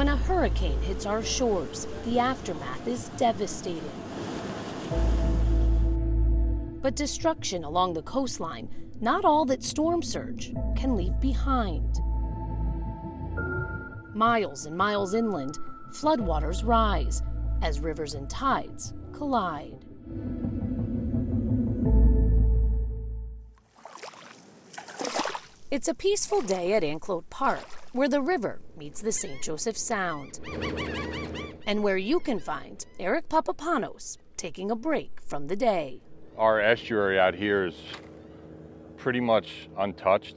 When a hurricane hits our shores, the aftermath is devastating. But destruction along the coastline, not all that storm surge can leave behind. Miles and miles inland, floodwaters rise as rivers and tides collide. It's a peaceful day at Anclote Park, where the river meets the St. Joseph Sound, and where you can find Eric Papapanos taking a break from the day. Our estuary out here is pretty much untouched.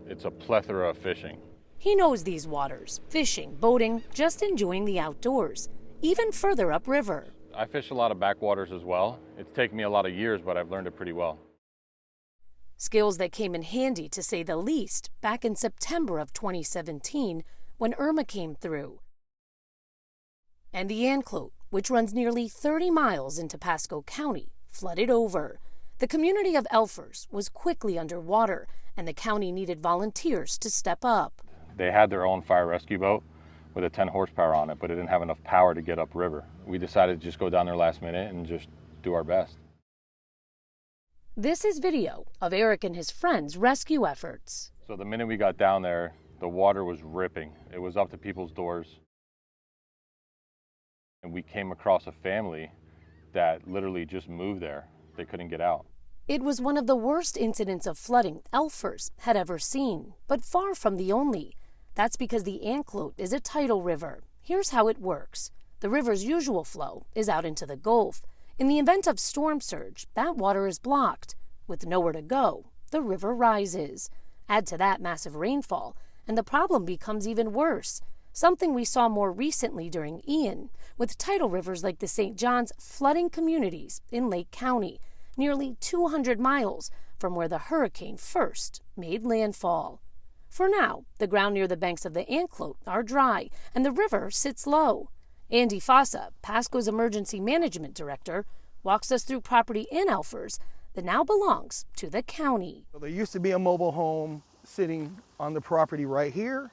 It's a plethora of fishing. He knows these waters, fishing, boating, just enjoying the outdoors, even further upriver. I fish a lot of backwaters as well. It's taken me a lot of years, but I've learned it pretty well. Skills that came in handy, to say the least, back in September of 2017 when Irma came through. And the Anclote, which runs nearly 30 miles into Pasco County, flooded over. The community of Elfers was quickly underwater, and the county needed volunteers to step up. They had their own fire rescue boat with a 10 horsepower on it, but it didn't have enough power to get upriver. We decided to just go down there last minute and just do our best. This is video of Eric and his friends' rescue efforts. So the minute we got down there, the water was ripping. It was up to people's doors. And we came across a family that literally just moved there. They couldn't get out. It was one of the worst incidents of flooding Elfers had ever seen, but far from the only. That's because the Anclote is a tidal river. Here's how it works. The river's usual flow is out into the Gulf. In the event of storm surge, that water is blocked. With nowhere to go, the river rises. Add to that massive rainfall, and the problem becomes even worse. Something we saw more recently during Ian, with tidal rivers like the St. Johns flooding communities in Lake County, nearly 200 miles from where the hurricane first made landfall. For now, the ground near the banks of the Anclote are dry, and the river sits low. Andy Fossa, Pasco's emergency management director, walks us through property in Elfers that now belongs to the county. There used to be a mobile home sitting on the property right here,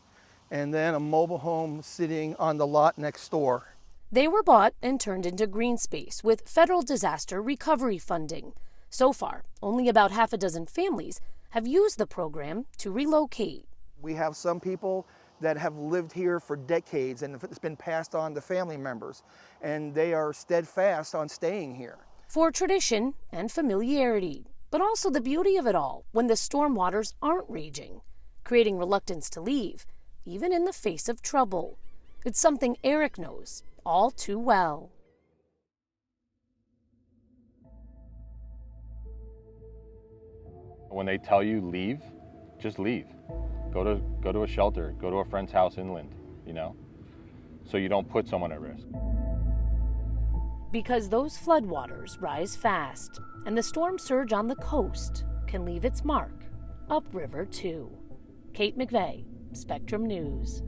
and then a mobile home sitting on the lot next door. They were bought and turned into green space with federal disaster recovery funding. So far, only about half a dozen families have used the program to relocate. We have some people that have lived here for decades, and it's been passed on to family members, and they are steadfast on staying here. For tradition and familiarity, but also the beauty of it all when the storm waters aren't raging, creating reluctance to leave, even in the face of trouble. It's something Eric knows all too well. When they tell you leave, just leave. Go to a shelter, go to a friend's house inland, so you don't put someone at risk. Because those floodwaters rise fast, and the storm surge on the coast can leave its mark upriver too. Kate McVeigh, Spectrum News.